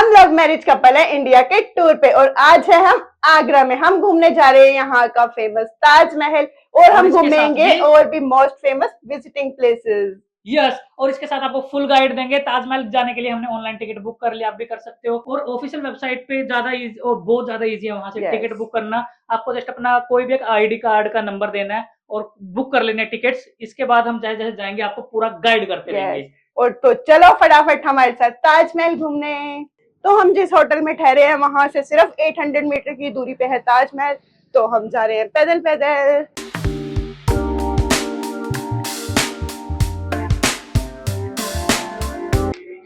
हम love marriage couple है India के टूर पे और आज है हम आगरा में। हम घूमने जा रहे हैं यहाँ का फेमस ताजमहल और हम घूमेंगे और भी most famous visiting places. Yes और इसके साथ आपको फुल गाइड देंगे। ताजमहल जाने के लिए हमने ऑनलाइन टिकट बुक कर लिया, आप भी कर सकते हो। और ऑफिशियल वेबसाइट पे ज्यादा इजी और बहुत ज्यादा इजी है वहां से टिकट बुक करना। आपको जस्ट अपना कोई भी एक आईडी कार्ड का नंबर देना है और बुक कर लेने टिकट्स। इसके बाद हम जैसे जैसे जाएंगे आपको पूरा गाइड करते रहेंगे। और तो चलो फटाफट हमारे साथ ताजमहल घूमने। तो हम जिस होटल में ठहरे हैं वहां से सिर्फ 800 मीटर की दूरी पे है ताजमहल। तो हम जा रहे हैं पैदल पैदल।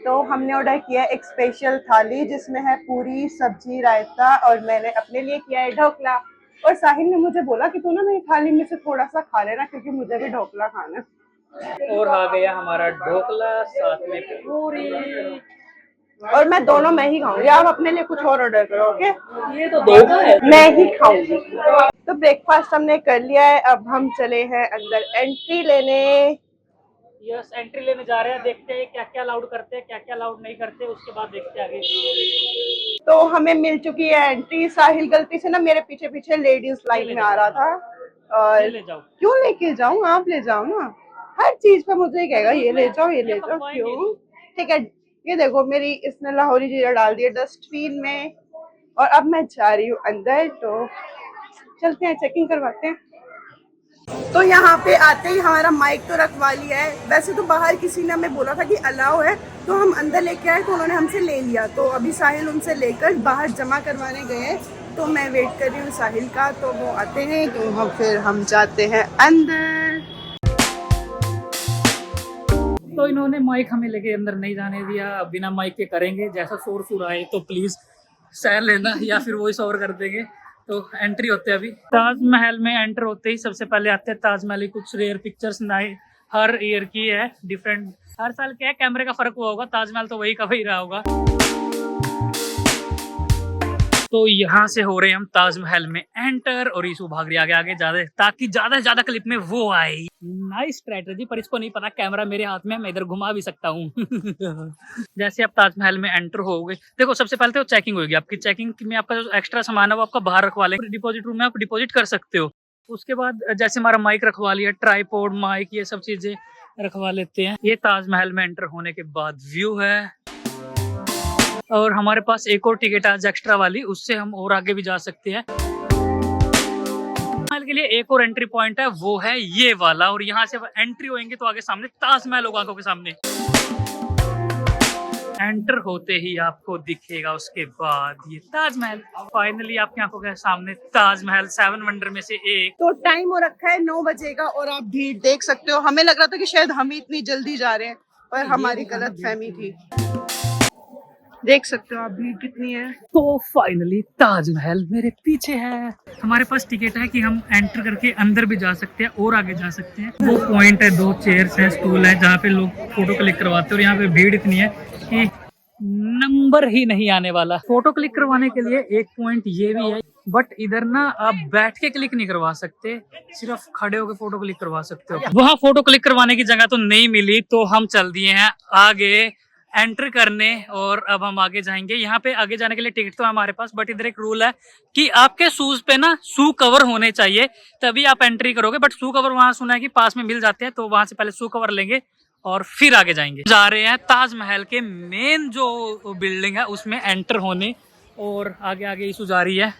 तो हमने ऑर्डर किया एक स्पेशल थाली जिसमें है पूरी, सब्जी, रायता और मैंने अपने लिए किया है ढोकला। और साहिल ने मुझे बोला कि तू ना मेरी थाली में से थोड़ा सा खा लेना क्योंकि मुझे भी ढोकला खाना है। और आ गया हमारा ढोकला, साथ में पूरी। और मैं दोनों मैं ही खाऊंगी, आप अपने लिए कुछ और ऑर्डर करो। ओके, ये तो धोखा है, मैं ही खाऊंगी। तो ब्रेकफास्ट हमने कर लिया है, अब हम चले हैं अंदर एंट्री लेने। यस, एंट्री लेने जा रहे हैं। देखते हैं क्या क्या अलाउड करते हैं, क्या क्या अलाउड नहीं करते, उसके बाद देखते हैं आगे। तो हमें मिल चुकी है एंट्री। साहिल गलती से ना मेरे पीछे पीछे लेडीज लाइन में आ रहा था और ले जाओ। क्यों लेके जाऊं, आप ले जाओ ना। हर चीज पे मुझे कहेगा ये ले जाओ ये ले जाओ, क्यों। ठीक है, ये देखो मेरी इसने लाहौरी जीरा डाल दिया डस्टबिन में और अब मैं जा रही हूँ अंदर। तो चलते हैं, चेकिंग करवाते हैं। तो यहाँ पे आते ही हमारा माइक तो रखवा लिया है। वैसे तो बाहर किसी ने हमें बोला था कि अलाउ है, तो हम अंदर लेके आए तो उन्होंने हमसे ले लिया। तो अभी साहिल उनसे लेकर बाहर जमा करवाने गए, तो मैं वेट कर रही हूँ साहिल का। तो वो आते हैं तो फिर हम जाते हैं अंदर। तो इन्होंने माइक हमें लेके अंदर नहीं जाने दिया, बिना माइक के करेंगे। जैसा शोर शोर आए तो प्लीज सह लेना या फिर वॉइस ओवर कर देंगे। तो एंट्री होते हैं अभी ताजमहल में। एंटर होते ही सबसे पहले आते हैं ताजमहल की कुछ रेयर पिक्चर्स। हर ईयर की है डिफरेंट, हर साल क्या है कैमरे का फर्क हुआ होगा, ताजमहल तो वही का वही रहा होगा। तो यहाँ से हो रहे हैं हम ताजमहल में एंटर और ईशू भाग रही आगे आगे ज्यादा, ताकि ज्यादा से ज्यादा क्लिप में वो आए। नाइस स्ट्रेटजी, पर इसको नहीं पता कैमरा मेरे हाथ में है, मैं इधर घुमा भी सकता हूँ। जैसे आप ताजमहल में एंटर हो गए, देखो सबसे पहले तो चेकिंग होगी आपकी। चेकिंग में आपका जो एक्स्ट्रा सामान है वो आपका बाहर रखवा लेंगे। डिपॉजिट रूम में आप डिपॉजिट कर सकते हो। उसके बाद जैसे हमारा माइक रखवा लिया, ट्राईपोड, माइक, ये सब चीजें रखवा लेते हैं। ये ताजमहल में एंटर होने के बाद व्यू है। और हमारे पास एक और टिकट आज एक्स्ट्रा वाली, उससे हम और आगे भी जा सकते हैं। ताजमहल के लिए एक और एंट्री पॉइंट है, वो है ये वाला। और यहाँ से एंट्री होंगे तो आगे सामने ताजमहल होगा आंखों के सामने। एंटर होते ही आपको दिखेगा उसके बाद ये ताजमहल। फाइनली आपकी आंखों के सामने ताजमहल, 7 वंडर में से एक। तो टाइम हो रखा है 9 बजे का और आप भीड़ देख सकते हो। हमें लग रहा था कि शायद हम ही इतनी जल्दी जा रहे हैं, पर हमारी गलत फहमी थी। देख सकते हो आप भीड़ कितनी है। तो फाइनली ताजमहल मेरे पीछे है। हमारे पास टिकट है कि हम एंटर करके अंदर भी जा सकते हैं और आगे जा सकते हैं। वो पॉइंट है, 2 चेयर्स हैं, स्टूल है, जहाँ पे लोग फोटो क्लिक करवाते हैं। और यहाँ पे भीड़ इतनी है कि नंबर ही नहीं आने वाला। फोटो क्लिक करवाने के लिए एक पॉइंट ये भी है, बट इधर ना आप बैठ के क्लिक नहीं करवा सकते, सिर्फ खड़े होकर फोटो क्लिक करवा सकते हो। वहाँ फोटो क्लिक करवाने की जगह तो नहीं मिली, तो हम चल दिए हैं आगे एंटर करने। और अब हम आगे जाएंगे। यहाँ पे आगे जाने के लिए टिकट तो है हमारे पास, बट इधर एक रूल है कि आपके शूज पे ना शू कवर होने चाहिए, तभी आप एंट्री करोगे। बट शू कवर वहां सुना है कि पास में मिल जाते हैं, तो वहां से पहले शू कवर लेंगे और फिर आगे जाएंगे। जा रहे हैं ताजमहल के मेन जो बिल्डिंग है उसमें एंटर होने। और आगे आगे इशू जा रही है।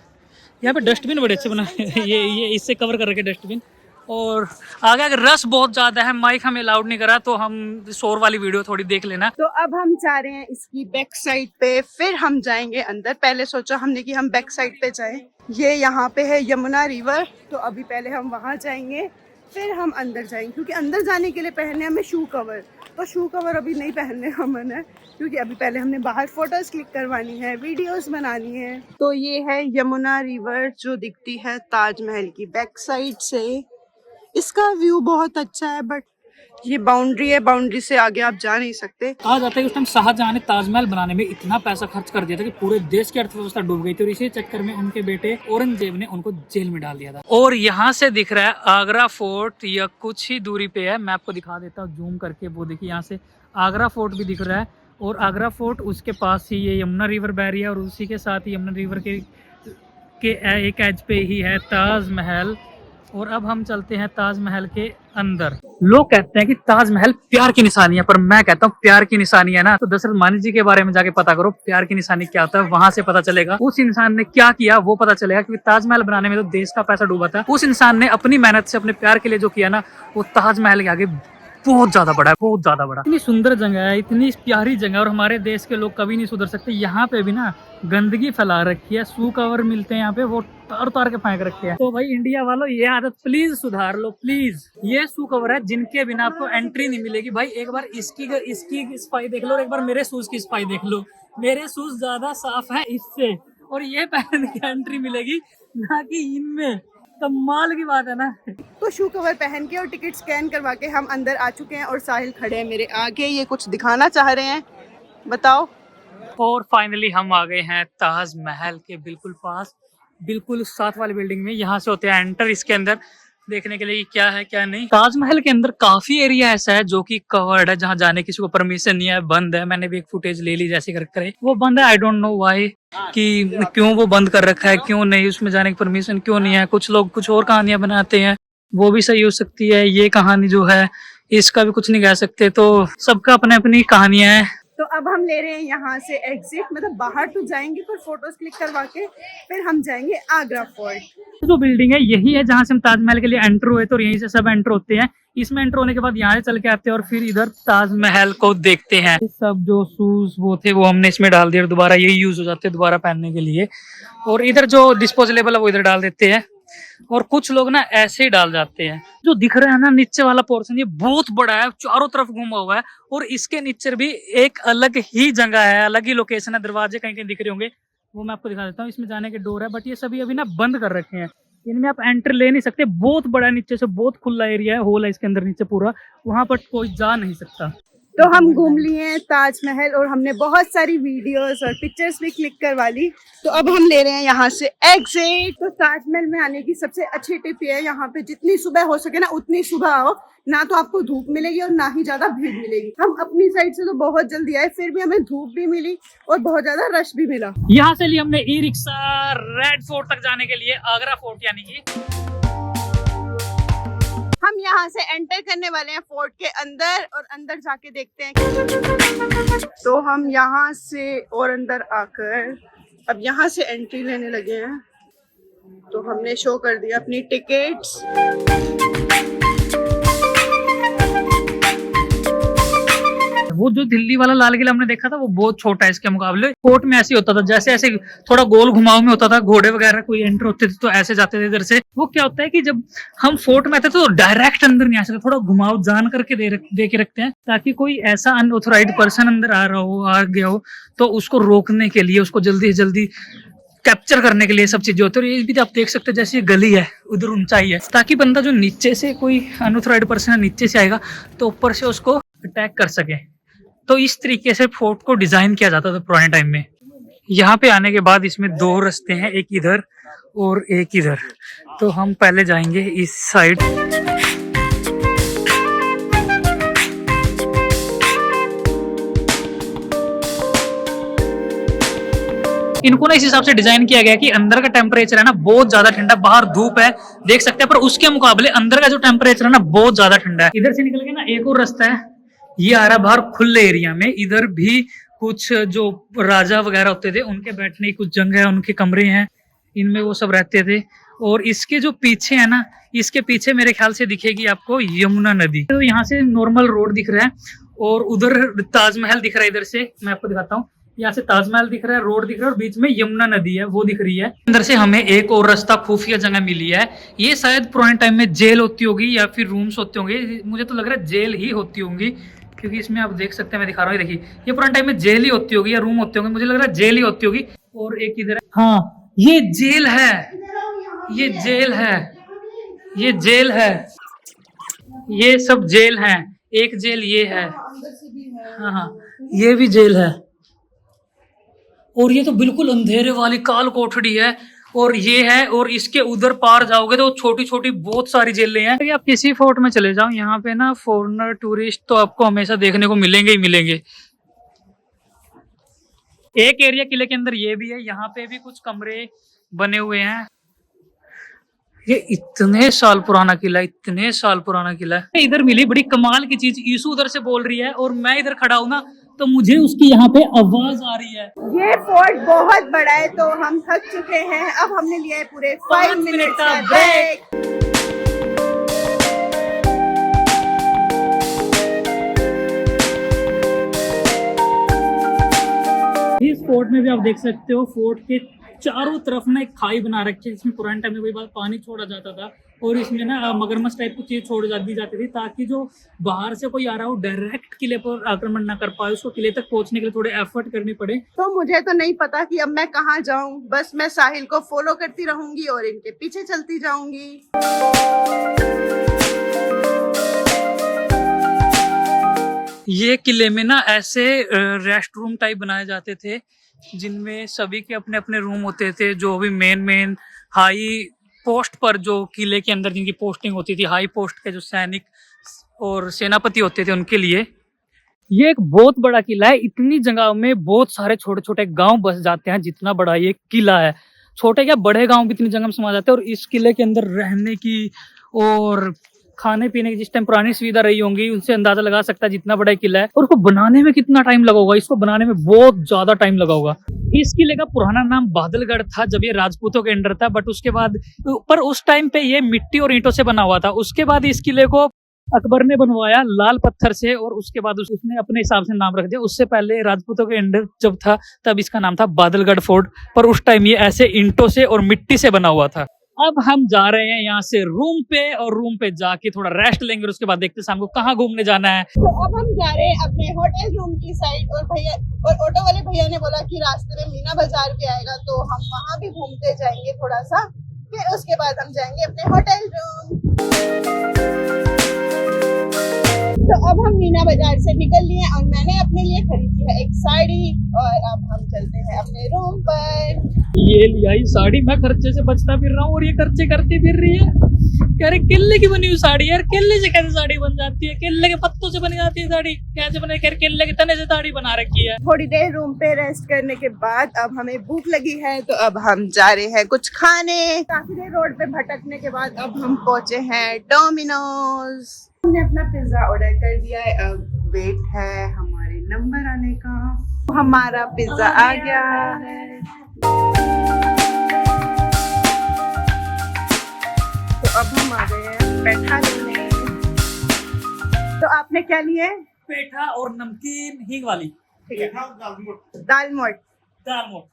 यहाँ पे डस्टबिन बड़े अच्छे बनाए ये इससे कवर कर रखे डस्टबिन। और आगे अगर रस बहुत ज्यादा है, माइक हमें अलाउड नहीं करा, तो हम शोर वाली वीडियो थोड़ी देख लेना। तो अब हम जा रहे हैं इसकी बैक साइड पे, फिर हम जाएंगे अंदर। पहले सोचा हमने कि हम बैक साइड पे जाएं। ये यहाँ पे है यमुना रिवर, तो अभी पहले हम वहाँ जाएंगे, फिर हम अंदर जाएंगे। क्योंकि अंदर जाने के लिए पहनने हमें शू कवर, तो शू कवर अभी नहीं पहनने का मन है, क्योंकि अभी पहले हमने बाहर फोटोज क्लिक करवानी है, वीडियोस बनानी है। तो ये है यमुना रिवर जो दिखती है ताजमहल की बैक साइड से। इसका व्यू बहुत अच्छा है, बट ये बाउंड्री है, बाउंड्री से आगे आप जा नहीं सकते। कहा जाता है कि उस टाइम शाहजहां ने ताजमहल बनाने में इतना पैसा खर्च कर दिया था कि पूरे देश की अर्थव्यवस्था डूब गई थी। और इसी चक्कर में उनके बेटे औरंगजेब ने उनको जेल में डाल दिया था। और यहाँ से दिख रहा है आगरा फोर्ट, या कुछ ही दूरी पे है, मैं आपको दिखा देता हूँ जूम करके। वो देखिए यहाँ से आगरा फोर्ट भी दिख रहा है। और आगरा फोर्ट उसके पास ही ये यमुना रिवर बह रही है और उसी के साथ ही यमुना रिवर के एक एज पे ही है ताजमहल। और अब हम चलते हैं ताजमहल के अंदर। लोग कहते हैं कि ताजमहल प्यार की निशानी है, पर मैं कहता हूँ प्यार की निशानी है ना तो दशरथ मानी जी के बारे में जाके पता करो प्यार की निशानी क्या होता है। वहां से पता चलेगा उस इंसान ने क्या किया, वो पता चलेगा। क्योंकि ताजमहल बनाने में तो देश का पैसा डूबा था, उस इंसान ने अपनी मेहनत से अपने प्यार के लिए जो किया ना वो ताजमहल के आगे बहुत ज्यादा बड़ा है, बहुत ज्यादा बड़ा। इतनी सुंदर जगह है, इतनी प्यारी जगह, और हमारे देश के लोग कभी नहीं सुधर सकते। यहाँ पे भी ना गंदगी फैला रखी है, शू कवर मिलते हैं यहाँ पे, वो तार तार के फेंक रखे हैं। तो भाई इंडिया वालों ये आदत प्लीज सुधार लो प्लीज। ये शू कवर है जिनके बिना आपको एंट्री नहीं मिलेगी। भाई एक बार इसकी सफाई देख लो और एक बार मेरे शूज की सफाई देख लो। मेरे शूज ज्यादा साफ है इससे, और ये पहन के एंट्री मिलेगी ना कि इनमें। कमाल की बात है ना। तो शू कवर पहन के और टिकट स्कैन करवा के हम अंदर आ चुके हैं और साहिल खड़े हैं मेरे आगे, ये कुछ दिखाना चाह रहे हैं, बताओ। और फाइनली हम आ गए हैं ताजमहल के बिल्कुल पास, बिल्कुल साथ वाली बिल्डिंग में। यहाँ से होते हैं एंटर इसके अंदर देखने के लिए क्या है क्या नहीं। ताजमहल के अंदर काफी एरिया ऐसा है जो कि कवर्ड है, जहाँ जाने किसी को परमिशन नहीं है, बंद है। मैंने भी एक फुटेज ले ली जैसे कर करे, वो बंद है। आई डोंट नो व्हाई, कि क्यों वो बंद कर रखा है, क्यों नहीं, उसमें जाने की परमिशन क्यों नहीं है। कुछ लोग कुछ और कहानियां बनाते हैं, वो भी सही हो सकती है। ये कहानी जो है इसका भी कुछ नहीं कह सकते, तो सबका अपने अपनी कहानियां हैं। तो अब हम ले रहे हैं यहाँ से एग्जिट, मतलब बाहर तो जाएंगे पर फोटोज क्लिक करवा के फिर हम जाएंगे आगरा फोर्ट। जो बिल्डिंग है यही है जहाँ से हम ताजमहल के लिए एंटर हुए थे, और यहीं से सब एंटर होते हैं। इसमें एंटर होने के बाद यहाँ से चल के आते हैं और फिर इधर ताजमहल को देखते हैं। सब जो शूज वो थे वो हमने इसमें डाल दिए और दोबारा यही यूज हो जाते हैं दोबारा पहनने के लिए। और इधर जो डिस्पोजेबल है वो इधर डाल देते हैं, और कुछ लोग ना ऐसे ही डाल जाते हैं। जो दिख रहा है ना नीचे वाला पोर्शन, ये बहुत बड़ा है, चारों तरफ घुमा हुआ है, और इसके नीचे भी एक अलग ही जगह है, अलग ही लोकेशन है। दरवाजे कहीं कहीं दिख रहे होंगे, वो मैं आपको दिखा देता हूँ। इसमें जाने के डोर है, बट ये सभी अभी ना बंद कर रखे हैं, इनमें आप एंट्री ले नहीं सकते। बहुत बड़ा है, नीचे से बहुत खुला एरिया है, होल है इसके अंदर नीचे पूरा, वहां पर कोई जा नहीं सकता। तो हम घूम लिए हैं ताजमहल और हमने बहुत सारी वीडियोस और पिक्चर्स भी क्लिक करवा ली। तो अब हम ले रहे हैं यहाँ से एग्जिट। तो ताजमहल में आने की सबसे अच्छी टिप ये है, यहाँ पे जितनी सुबह हो सके ना उतनी सुबह आओ, ना तो आपको धूप मिलेगी और ना ही ज्यादा भीड़ मिलेगी। हम अपनी साइड से तो बहुत जल्दी आए, फिर भी हमें धूप भी मिली और बहुत ज्यादा रश भी मिला। यहाँ से लिए हमने ई रिक्शा रेड फोर्ट तक जाने के लिए, आगरा फोर्ट यानी कि। हम यहाँ से एंटर करने वाले हैं फोर्ट के अंदर और अंदर जाके देखते हैं। तो हम यहाँ से और अंदर आकर अब यहाँ से एंट्री लेने लगे हैं। तो हमने शो कर दिया अपनी टिकट्स। वो जो दिल्ली वाला लाल किला हमने देखा था वो बहुत छोटा है इसके मुकाबले। फोर्ट में ऐसे होता था, जैसे ऐसे थोड़ा गोल घुमाव में होता था, घोड़े वगैरह कोई एंटर होते थे तो ऐसे जाते थे इधर से। वो क्या होता है कि जब हम फोर्ट में आते तो डायरेक्ट अंदर नहीं आ सकते, थोड़ा घुमाव जान करके दे के रखते हैं, ताकि कोई ऐसा अनऑथराइज्ड पर्सन अंदर आ रहा हो, आ गया हो, तो उसको रोकने के लिए, उसको जल्दी से जल्दी कैप्चर करने के लिए सब चीजें होती है। और ये भी आप देख सकते हैं, जैसे ये गली है उधर ऊंचाई है, ताकि बंदा जो नीचे से कोई अनऑथराइज्ड पर्सन नीचे से आएगा तो ऊपर से उसको अटैक कर सके। तो इस तरीके से फोर्ट को डिजाइन किया जाता था पुराने टाइम में। यहाँ पे आने के बाद इसमें दो रास्ते हैं, एक इधर और एक इधर। तो हम पहले जाएंगे इस साइड। इनको ना इस हिसाब से डिजाइन किया गया कि अंदर का टेम्परेचर है ना बहुत ज्यादा ठंडा, बाहर धूप है देख सकते हैं, पर उसके मुकाबले अंदर का जो टेम्परेचर है ना बहुत ज्यादा ठंडा है। इधर से निकल के ना एक और रास्ता है, ये आ रहा बाहर खुले एरिया में। इधर भी कुछ जो राजा वगैरह होते थे उनके बैठने की कुछ जगह है, उनके कमरे हैं, इनमें वो सब रहते थे। और इसके जो पीछे है ना, इसके पीछे मेरे ख्याल से दिखेगी आपको यमुना नदी। तो यहाँ से नॉर्मल रोड दिख रहा है और उधर ताजमहल दिख रहा है। इधर से मैं आपको दिखाता हूँ, यहाँ से ताजमहल दिख रहा है, रोड दिख रहा है और बीच में यमुना नदी है वो दिख रही है। अंदर से हमें एक और रास्ता खुफिया जगह मिली है। ये शायद पुराने टाइम में जेल होती होगी या फिर रूम्स होते होंगे, मुझे तो लग रहा है जेल ही होती होंगी, क्योंकि इसमें आप देख सकते हैं, मैं दिखा रहा हूँ, देखिए ये पुराने टाइम में जेल ही होती होगी या रूम होते होंगे, मुझे लग रहा है जेल ही होती होगी। और एक इधर, हाँ ये जेल है, ये जेल है, ये जेल है, ये सब जेल है। एक जेल ये है, हाँ हाँ ये भी जेल है। और ये तो बिल्कुल अंधेरे वाली काल कोठड़ी है, और ये है, और इसके उधर पार जाओगे तो छोटी छोटी बहुत सारी जेलें हैं। तो आप किसी फोर्ट में चले जाओ, यहाँ पे ना फॉरेनर टूरिस्ट तो आपको हमेशा देखने को मिलेंगे ही मिलेंगे। एक एरिया किले के अंदर ये भी है, यहाँ पे भी कुछ कमरे बने हुए हैं। ये इतने साल पुराना किला, इतने साल पुराना किला है। इधर मिली बड़ी कमाल की चीज, ईशु उधर से बोल रही है और मैं इधर खड़ा हूं ना, तो मुझे उसकी यहाँ पे आवाज आ रही है। ये फोर्ट बहुत बड़ा है, तो हम थक चुके हैं। अब हमने लिया है पूरे 5 मिनट का ब्रेक। इस फोर्ट में भी आप देख सकते हो, फोर्ट के चारों तरफ ना एक खाई बना रखी है, जिसमें पुराने टाइम में वही बात पानी छोड़ा जाता था और इसमें ना मगरमच्छ टाइप की चीज छोड़ दी जाती थी, ताकि जो बाहर से कोई आ रहा हो डायरेक्ट किले पर आक्रमण ना कर पाए, उसको किले तक पहुंचने के लिए थोड़े एफर्ट करनी पड़े। तो मुझे तो नहीं पता कि अब मैं कहाँ जाऊं, बस मैं साहिल को फॉलो करती रहूंगी और इनके पीछे चलती जाऊंगी। ये किले में ना ऐसे रेस्ट रूम टाइप बनाए जाते थे, जिनमें सभी के अपने अपने रूम होते थे। जो भी मेन हाई पोस्ट पर जो किले के अंदर जिनकी पोस्टिंग होती थी, हाई पोस्ट के जो सैनिक और सेनापति होते थे, उनके लिए ये एक बहुत बड़ा किला है। इतनी जगह में बहुत सारे छोटे छोटे गांव बस जाते हैं, जितना बड़ा ये किला है। छोटे क्या बड़े गांव भी इतनी जगह में समा जाते हैं। और इस किले के अंदर रहने की और खाने पीने की जिस टाइम पुरानी सुविधा रही होंगी, उनसे अंदाजा लगा सकता है जितना बड़ा किला है। और उसको बनाने में कितना टाइम लगा होगा, इसको बनाने में बहुत ज्यादा टाइम लगा होगा। इस किले का पुराना नाम बादलगढ़ था जब ये राजपूतों के अंडर था, बट उसके बाद पर उस टाइम पे ये मिट्टी और ईंटों से बना हुआ था। उसके बाद इस किले को अकबर ने बनवाया लाल पत्थर से, और उसके बाद उसने अपने हिसाब से नाम रख दिया। उससे पहले राजपूतों के अंडर जब था तब इसका नाम था बादलगढ़ फोर्ट, पर उस टाइम ये ऐसे ईंटों से और मिट्टी से बना हुआ था। अब हम जा रहे हैं यहाँ से रूम पे, और रूम पे जाके थोड़ा रेस्ट लेंगे और उसके बाद देखते हैं शाम को कहाँ घूमने जाना है। तो अब हम जा रहे हैं अपने होटल रूम की साइड, और ऑटो वाले भैया ने बोला कि रास्ते में मीना बाजार भी आएगा, तो हम वहाँ भी घूमते जाएंगे थोड़ा सा, फिर उसके बाद हम जाएंगे अपने होटल रूम। तो अब हम मीना बाजार से निकल लिए और मैंने अपने लिए खरीदी है एक साड़ी, और अब हम चलते हैं अपने रूम पर। ये लिया साड़ी, मैं खर्चे से बचता फिर रहा हूँ और ये खर्चे करती फिर रही है। कह रहे केले की बनी हुई साड़ी, यार केले से कैसे साड़ी बन जाती है? केले के पत्तों से बन जाती है साड़ी, कैसे बने? कह रहे केले के तने से साड़ी बना रखी है। थोड़ी देर रूम पे रेस्ट करने के बाद अब हमें भूख लगी है, तो अब हम जा रहे हैं कुछ खाने। काफी देर रोड पे भटकने के बाद अब हम पहुंचे हैं डोमिनोज। हमने अपना पिज्जा ऑर्डर कर दिया है, अब वेट है हमारे नंबर आने का। हमारा पिज्जा आ गया है। तो अब हम आ गए हैं पेठा लेने। तो आपने क्या लिया है? पेठा और नमकीन हींग वाली। ठीक है, दाल मोठ।